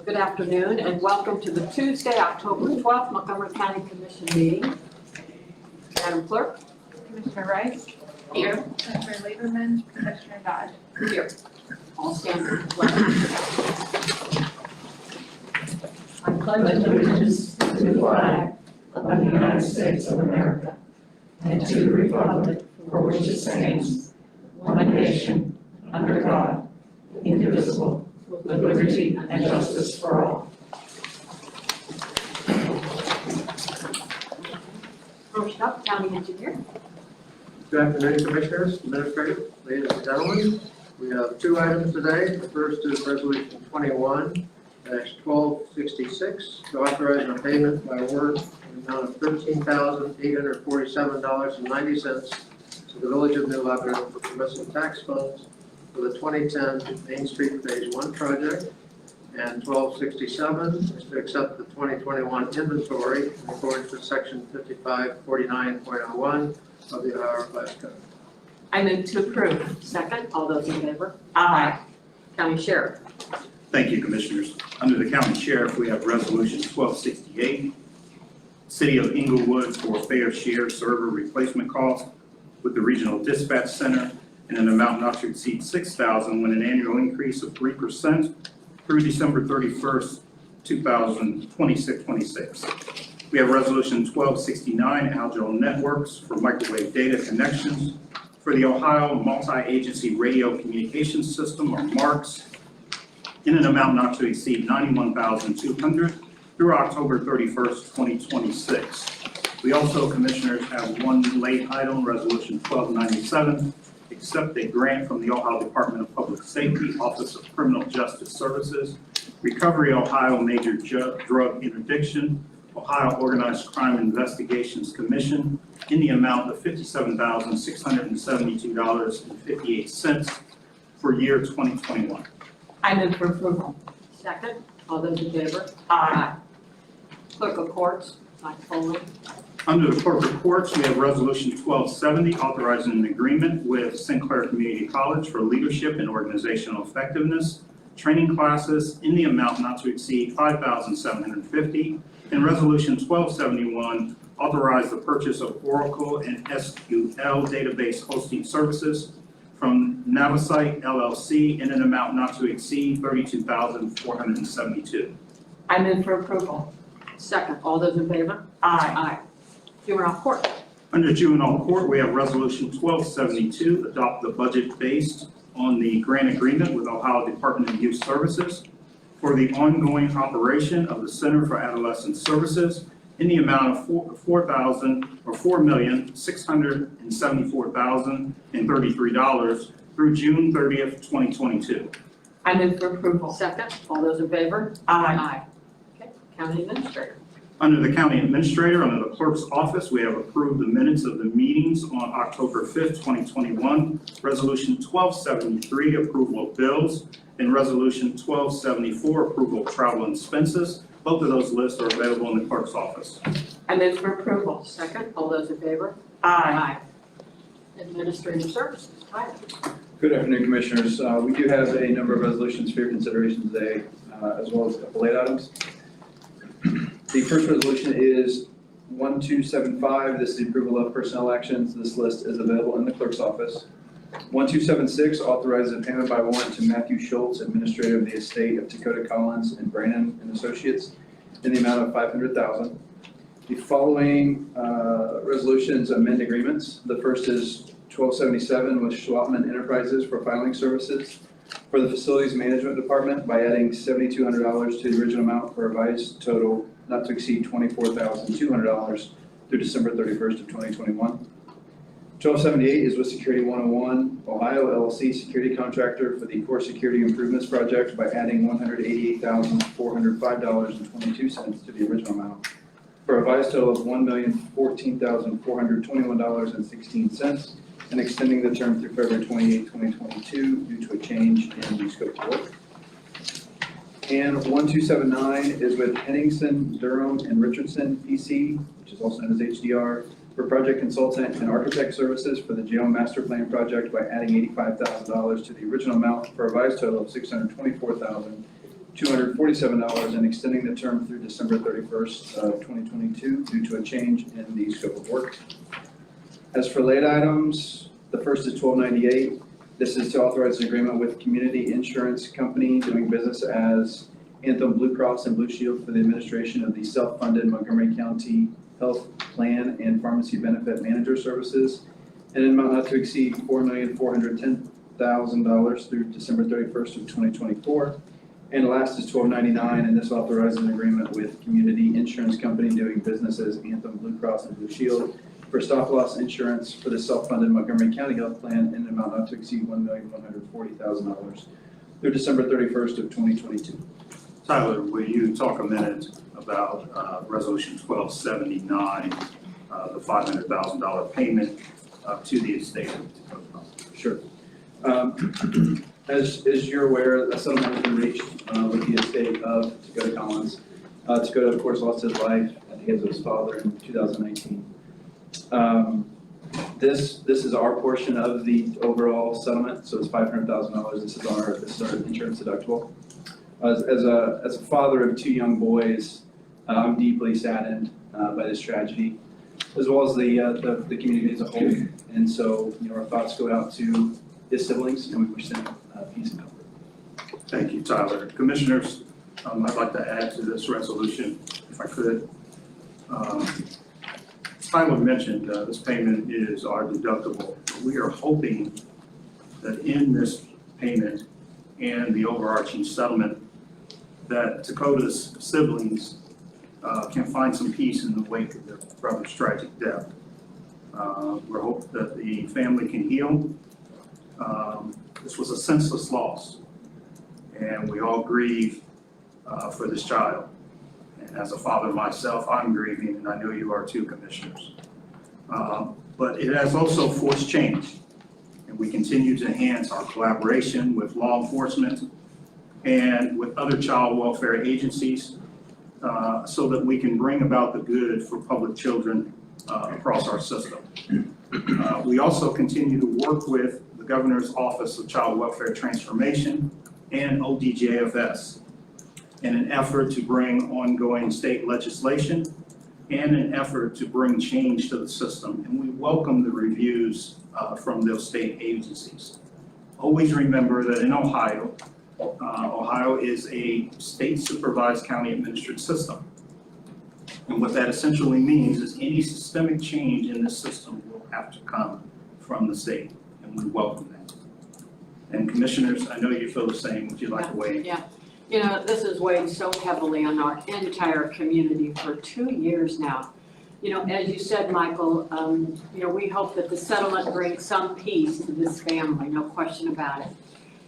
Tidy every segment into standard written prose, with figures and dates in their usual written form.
Good afternoon and welcome to the Tuesday, October 12th Montgomery County Commission meeting. Madam Clerk? Commissioner Rice? Here. Commissioner Lieberman? Commissioner Dodd? Here. All stand for the pledge. I pledge allegiance to the flag of the United States of America and to the republic for which it stands, one nation, under God, indivisible, with liberty and justice for all. First up, County Engineer. Good afternoon, Commissioners, Administrators, ladies and gentlemen. We have two items today. The first is Resolution 21-1266 to authorize a payment by word in the amount of $13,847.90 to the Village of New Lebanon for permissive tax funds for the 2010 Main Street Phase 1 project. And 1267 is to accept the 2021 inventory in accordance with Section 5549.01 of the Ohio Revised Code. I move to approve. Second, all those in favor? Aye. County Sheriff. Thank you, Commissioners. Under the County Sheriff, we have Resolution 1268, City of Inglewood for fair share server replacement cost with the Regional Dispatch Center in an amount not to exceed $6,000 when an annual increase of 3% through December 31st, 2026. We have Resolution 1269, Agile Networks for microwave data connections for the Ohio Multi-Agency Radio Communications System, or MARCS, in an amount not to exceed $91,200 through October 31st, 2026. We also, Commissioners, have one late item, Resolution 1297, accept a grant from the Ohio Department of Public Safety, Office of Criminal Justice Services, Recovery Ohio Major Drug Interdiction, Ohio Organized Crime Investigations Commission in the amount of $57,672.58 for year 2021. I move for approval. Second, all those in favor? Aye. Clerk of Courts, Mike Foley. Under the Clerk of Courts, we have Resolution 1270, authorizing an agreement with Sinclair Community College for leadership and organizational effectiveness training classes in the amount not to exceed $5,750. And Resolution 1271, authorize the purchase of Oracle and SQL database hosting services from Navisite LLC in an amount not to exceed $32,472. I move for approval. Second, all those in favor? Aye. Juvenile Court. Under Juvenile Court, we have Resolution 1272, adopt the budget based on the grant agreement with Ohio Department of Youth Services for the ongoing operation of the Center for Adolescent Services in the amount of $4,674,033 through June 30th, 2022. I move for approval. Second, all those in favor? Aye. Okay, County Administrator. Under the County Administrator, under the Clerk's Office, we have approved the minutes of the meetings on October 5th, 2021, Resolution 1273, approval of bills, and Resolution 1274, approval of travel and expenses. Both of those lists are available in the Clerk's Office. I move for approval. Second, all those in favor? Aye. Administrative Services. Tyler. Good afternoon, Commissioners. We do have a number of resolutions for your consideration today, as well as a couple late items. The first resolution is 1275. This is the approval of personnel actions. This list is available in the Clerk's Office. 1276 authorizes a payment by warrant to Matthew Schultz, Administrator of the Estate of Dakota Collins and Brannon and Associates, in the amount of $500,000. The following resolutions amend agreements. The first is 1277 with Schwatman Enterprises for filing services for the Facilities Management Department by adding $7,200 to the original amount for a revised total not to exceed $24,200 through December 31st of 2021. 1278 is with Security 101, Ohio LLC security contractor for the Core Security Improvements Project by adding $188,405.22 to the original amount for a revised total of $1,014,421.16 and extending the term through February 28, 2022 due to a change in the scope of work. And 1279 is with Henningsen, Durham, and Richardson, PC, which is also known as HDR, for project consultant and architect services for the jail master plan project by adding $85,000 to the original amount for a revised total of $624,000 $247 and extending the term through December 31st of 2022 due to a change in the scope of work. As for late items, the first is 1298. This is to authorize an agreement with Community Insurance Company doing business as Anthem Blue Cross and Blue Shield for the administration of the self-funded Montgomery County Health Plan and Pharmacy Benefit Manager Services in an amount not to exceed $4,410,000 through December 31st of 2024. And last is 1299, and this authorizes an agreement with Community Insurance Company doing business as Anthem Blue Cross and Blue Shield for stop-loss insurance for the self-funded Montgomery County Health Plan in an amount not to exceed $1,140,000 through December 31st of 2022. Tyler, will you talk a minute about Resolution 1279, the $500,000 payment to the estate of Dakota? Sure. As you're aware, a settlement has been reached with the estate of Dakota Collins. Dakota, of course, lost his life at the hands of his father in 2019. This is our portion of the overall settlement, so it's $500,000. This is our insurance deductible. As a father of two young boys, I'm deeply saddened by this tragedy, as well as the community as a whole. And so, our thoughts go out to his siblings, and we wish them peace and comfort. Thank you, Tyler. Commissioners, I'd like to add to this resolution, if I could. Tyler mentioned this payment is our deductible. We are hoping that in this payment and the overarching settlement, that Dakota's siblings can find some peace in the wake of their brother's tragic death. We're hoping that the family can heal. This was a senseless loss, and we all grieve for this child. And as a father myself, I'm grieving, and I know you are too, commissioners. But it has also forced change, and we continue to enhance our collaboration with law enforcement and with other child welfare agencies so that we can bring about the good for public children across our system. We also continue to work with the Governor's Office of Child Welfare Transformation and ODJFS in an effort to bring ongoing state legislation and an effort to bring change to the system. And we welcome the reviews from those state agencies. Always remember that in Ohio, Ohio is a state supervised county administered system. And what that essentially means is any systemic change in this system will have to come from the state, and we welcome that. And commissioners, I know you feel the same. Would you like to weigh in? Yeah, this has weighed so heavily on our entire community for 2 years now. As you said, Michael, we hope that the settlement brings some peace to this family, no question about it.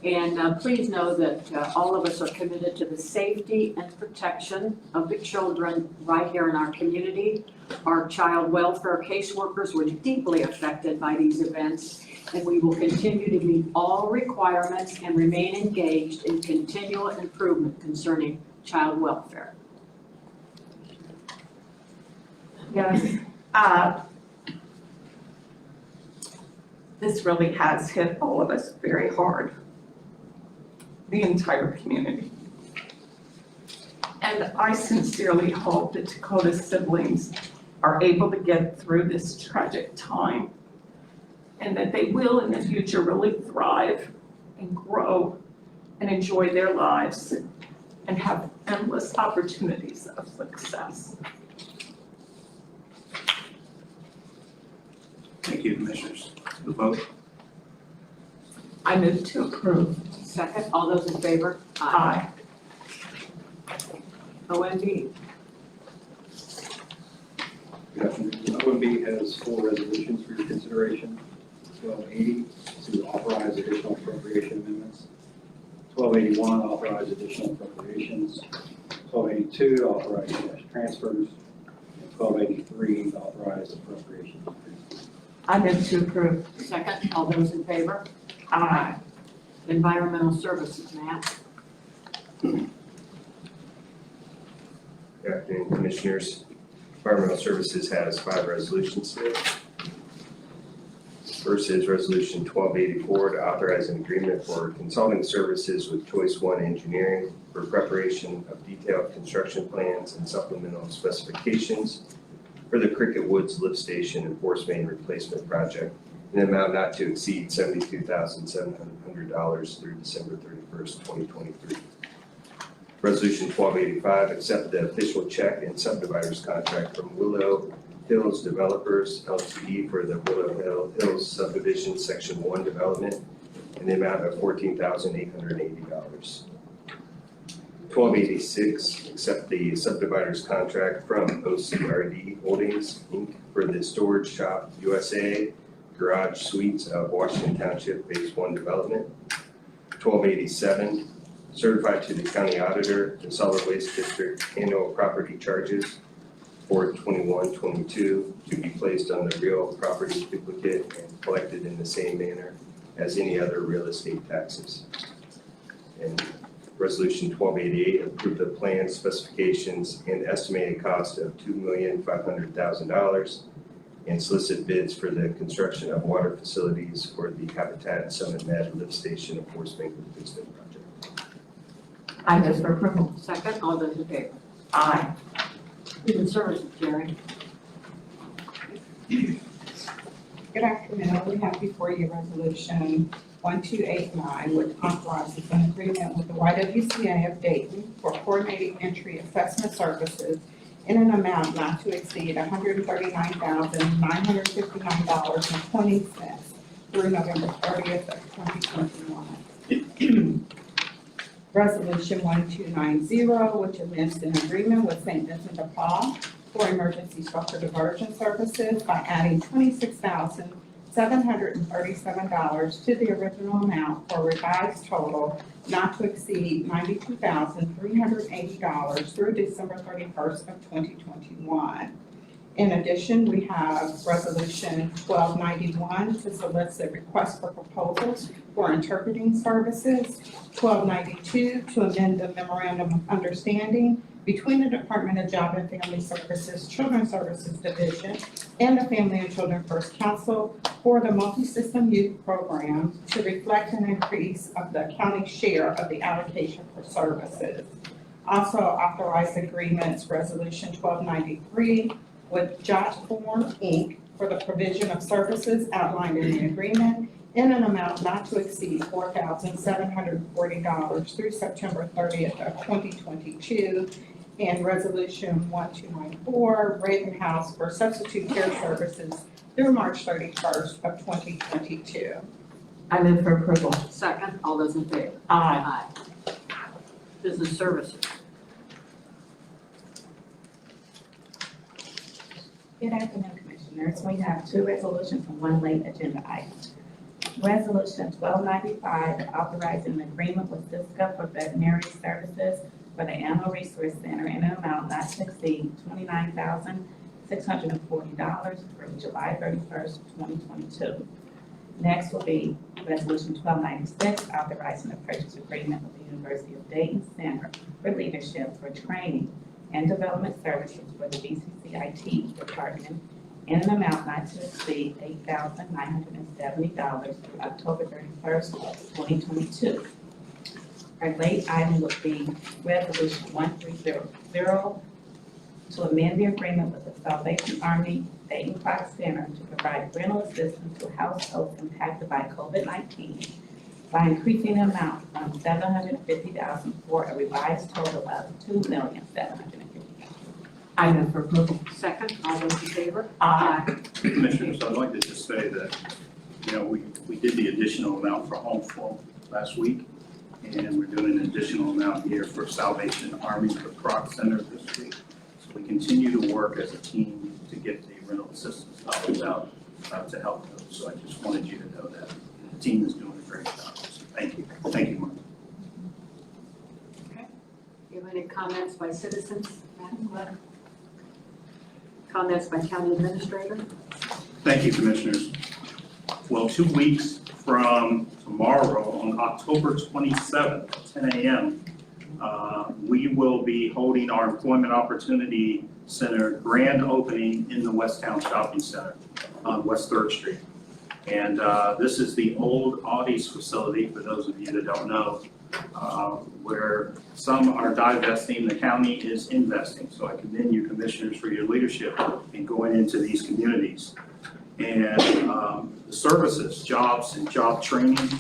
And please know that all of us are committed to the safety and protection of the children right here in our community. Our child welfare caseworkers were deeply affected by these events, and we will continue to meet all requirements and remain engaged in continual improvement concerning child welfare. Yes. This really has hit all of us very hard, the entire community. And I sincerely hope that Dakota's siblings are able to get through this tragic time and that they will in the future really thrive and grow and enjoy their lives and have endless opportunities of success. Thank you, commissioners. The vote. I move to approve. Second, all those in favor? Aye. OMB. Good afternoon. OMB has 4 resolutions for your consideration. 1280 to authorize additional appropriation amendments. 1281 authorize additional appropriations. 1282 authorize cash transfers. And 1283 authorize appropriation increases. I move to approve. Second, all those in favor? Aye. Environmental Services, Matt. Good afternoon, Commissioners. Environmental Services has 5 resolutions today. First is Resolution 1284 to authorize an agreement for consulting services with Choice One Engineering for preparation of detailed construction plans and supplemental specifications for the Cricket Woods Lift Station and Force Main Replacement Project in an amount not to exceed $72,700 through December 31st, 2023. Resolution 1285, accept the official check and subdividers contract from Willow Hills Developers LTD for the Willow Hills Subdivision Section 1 development in the amount of $14,880. 1286, accept the subdividers contract from OCRD Holdings, Inc. for the Storage Shop USA Garage Suites of Washington Township Phase 1 development. 1287, certify to the county auditor the solid waste district annual property charges for 21-22 to be placed on the real property duplicate and collected in the same manner as any other real estate taxes. And Resolution 1288, approve the plan specifications and estimated cost of $2,500,000 and solicit bids for the construction of water facilities for the Habitat Summit Med Lift Station and Force Main Replacement Project. I move for approval. Second, all those in favor? Aye. Human Services, Jerry. Good afternoon. We have before you Resolution 1289, which authorizes an agreement with the YWCA of Dayton for coordinating entry assessment services in an amount not to exceed $139,959.20 through November 30th of 2021. Resolution 1290, which amends an agreement with St. Vincent de Paul for emergency shelter diversion services by adding $26,737 to the original amount for a revised total not to exceed $92,380 through December 31st of 2021. In addition, we have Resolution 1291 to solicit requests for proposals for interpreting services, 1292 to amend the memorandum of understanding between the Department of Job and Family Services, Children's Services Division, and the Family and Children First Council for the multi-system youth program to reflect an increase of the county share of the allocation for services. Also authorize agreements, Resolution 1293 with Jotform Inc. for the provision of services outlined in the agreement in an amount not to exceed $4,740 through September 30th of 2022. And Resolution 1294, Raven House for substitute care services through March 31st of 2022. I move for approval. Second, all those in favor? Aye. Business Services. Good afternoon, Commissioners. We have two resolutions and one late agenda item. Resolution 1295, authorizing an agreement with Cisco for veterinary services for the Animal Resource Center in an amount not to exceed $29,640 through July 31st, 2022. Next will be Resolution 1296, authorizing a purchase agreement with the University of Dayton Center for Leadership for Training and Development Services for the BCCIT Department in an amount not to exceed $8,970 through October 31st, 2022. Our late item would be Resolution 1300 to amend the agreement with the Salvation Army Dayton Fox Center to provide rental assistance to households impacted by COVID-19 by increasing the amount from $750,000 for a revised total of $2,750,000. I move for approval. Second, all those in favor? Aye. Commissioners, I'd like to just say that, we did the additional amount for home flow last week, and we're doing an additional amount here for Salvation Army for Croc Center this week. So we continue to work as a team to get the rental assistance dollars out to help those. So I just wanted you to know that the team is doing a great job. So thank you. Thank you, Mark. Do you have any comments by citizens, Madam Clerk? Comments by County Administrator? Thank you, Commissioners. Well, 2 weeks from tomorrow, on October 27th, 10 a.m., we will be holding our Employment Opportunity Center grand opening in the Westtown Shopping Center on West 3rd Street. And this is the old Audis facility, for those of you that don't know, where some are divesting, the county is investing. So I commend you, commissioners, for your leadership in going into these communities. And the services, jobs and job training,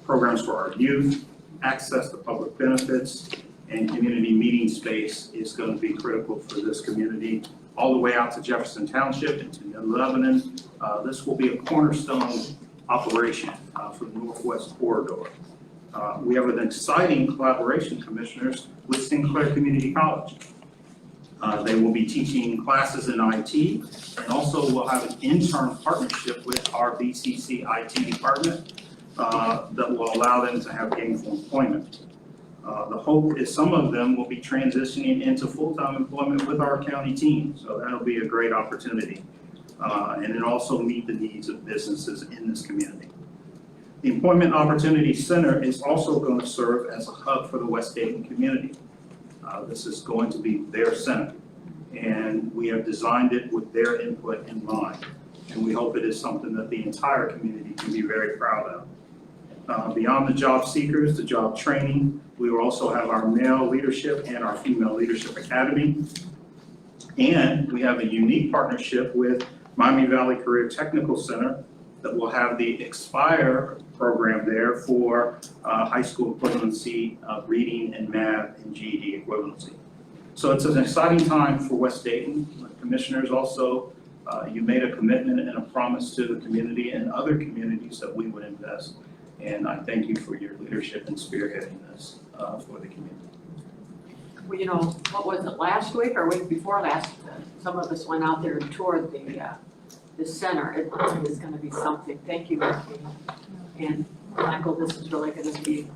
programs for our youth, access to public benefits, and community meeting space is going to be critical for this community, all the way out to Jefferson Township and to New Lebanon. This will be a cornerstone operation for the Northwest Corridor. We have an exciting collaboration, commissioners, with Sinclair Community College. They will be teaching classes in IT, and also we'll have an intern partnership with our BCC IT department that will allow them to have gainful employment. The hope is some of them will be transitioning into full-time employment with our county team, so that'll be a great opportunity. And it also meet the needs of businesses in this community. The Employment Opportunity Center is also going to serve as a hub for the West Dayton community. This is going to be their center, and we have designed it with their input in mind. And we hope it is something that the entire community can be very proud of. Beyond the job seekers, the job training, we will also have our male leadership and our female leadership academy. And we have a unique partnership with Miami Valley Career Technical Center that will have the Expire program there for high school equivalency, reading and math and GED equivalency. So it's an exciting time for West Dayton. Commissioners, also, you made a commitment and a promise to the community and other communities that we would invest. And I thank you for your leadership in spearheading this for the community. Well, you know, what was it, last week or week before last? Some of us went out there and toured the center. It is going to be something. Thank you, Becky. And Michael, this is really going to be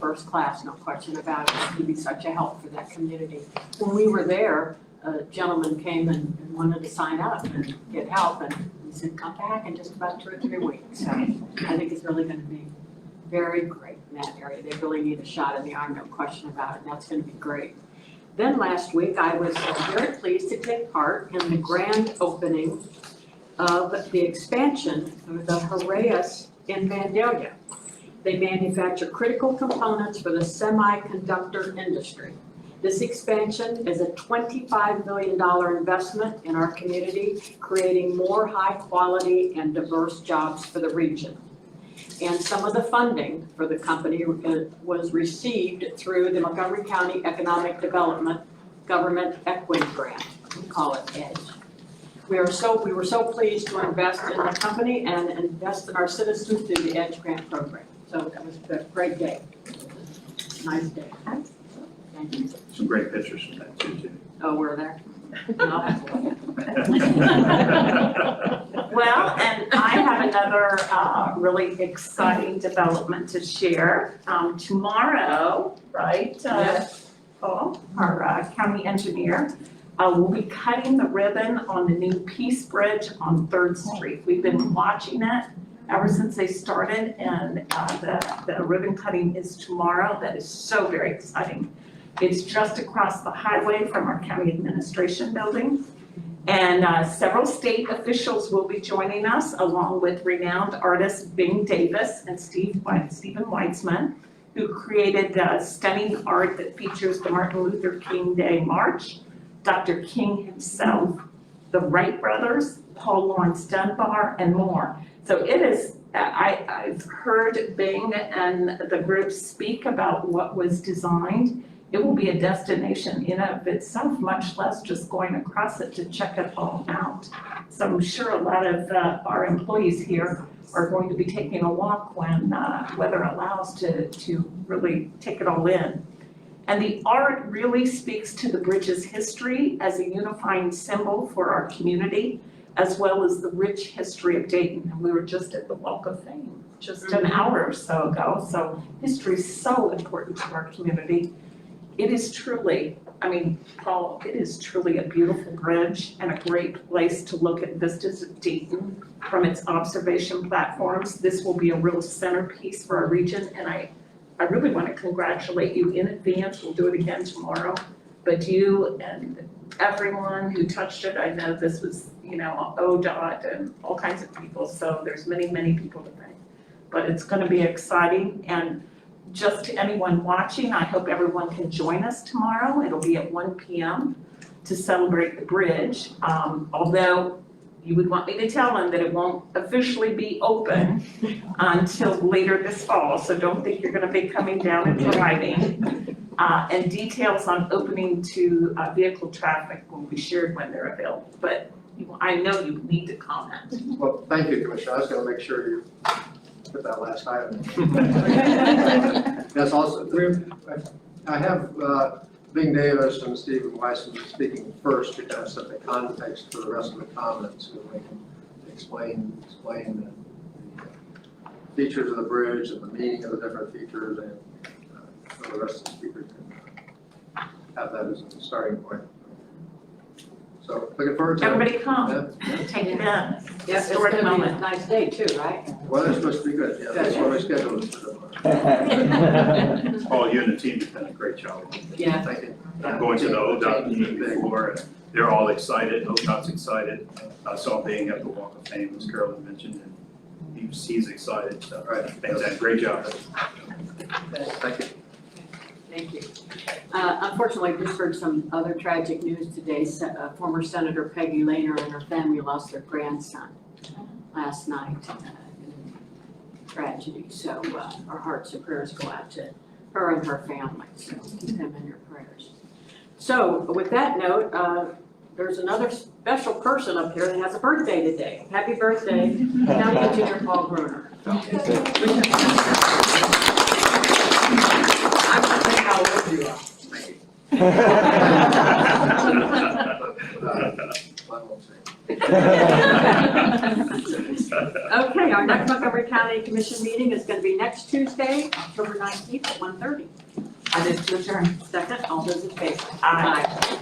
first class, no question about it. It's going to be such a help for that community. When we were there, a gentleman came and wanted to sign up and get help, and he said, come back in just about 2 or 3 weeks. So I think it's really going to be very great in that area. They really need a shot in the arm, no question about it, and that's going to be great. Then last week, I was very pleased to take part in the grand opening of the expansion of the Haraeus in Vandalia. They manufacture critical components for the semiconductor industry. This expansion is a $25 million investment in our community, creating more high-quality and diverse jobs for the region. And some of the funding for the company was received through the Montgomery County Economic Development Government Equity Grant. We call it EDGE. We were so pleased to invest in the company and invest in our citizens through the EDGE grant program. So that was a great day. Nice day. Thank you. Some great pictures from that too, Jimmy. Oh, we're there. I'll have to look. Well, and I have another really exciting development to share. Tomorrow, right, Paul, our county engineer, will be cutting the ribbon on the new Peace Bridge on 3rd Street. We've been watching it ever since they started, and the ribbon cutting is tomorrow. That is so very exciting. It's just across the highway from our county administration building. And several state officials will be joining us, along with renowned artist Bing Davis and Stephen Weitzman, who created stunning art that features the Martin Luther King Day March, Dr. King himself, the Wright brothers, Paul Laurence Dunbar, and more. So it is, I've heard Bing and the group speak about what was designed. It will be a destination in and of itself, much less just going across it to check it all out. So I'm sure a lot of our employees here are going to be taking a walk when weather allows to really take it all in. And the art really speaks to the bridge's history as a unifying symbol for our community, as well as the rich history of Dayton. And we were just at the Walk of Fame just an hour or so ago. So history is so important to our community. It is truly, I mean, Paul, it is truly a beautiful bridge and a great place to look at vistas of Dayton from its observation platforms. This will be a real centerpiece for our region, and I really want to congratulate you in advance. We'll do it again tomorrow But you and everyone who touched it, I know this was, ODOT and all kinds of people, so there's many, many people to thank. But it's gonna be exciting, and just to anyone watching, I hope everyone can join us tomorrow. It'll be at 1 p.m. to celebrate the bridge. Although you would want me to tell them that it won't officially be open until later this fall, so don't think you're gonna be coming down and driving. And details on opening to vehicle traffic will be shared when they're available, but I know you need to comment. Well, thank you, Commissioner. I was gonna make sure you put that last item. That's also, I have Bing Davis and Stephen Weissman speaking first to kind of set the context for the rest of the comments, so they can explain the features of the bridge and the meaning of the different features, and so the rest of the speakers can have that as a starting point. So looking forward to it. Everybody come, Yeah. take it in, Yes, it's historic gonna be a moment. nice day too, right? Weather's supposed to be good, yeah, that's what we scheduled it for tomorrow. Paul, you and the team have done a great job. Yeah. Thank you. I'm going to the ODOT meeting before, and they're all excited, ODOT's excited. I saw Bing at the Walk of Fame, as Carolyn mentioned, and he's excited, so, thanks, Ed. Great job. Thank you. Thank you. Unfortunately, we just heard some other tragic news today. Former Senator Peggy Lehner and her family lost their grandson last night in tragedy. So our hearts and prayers go out to her and her family. So keep them in your prayers. So with that note, there's another special person up here that has a birthday today. Happy birthday, County Engineer Paul Bruner. I'm gonna think how old you are. I won't say. Okay, our next Montgomery County Commission meeting is going to be next Tuesday, October 19th at 1:30. I did to adjourn. Second, all those in favor? Aye.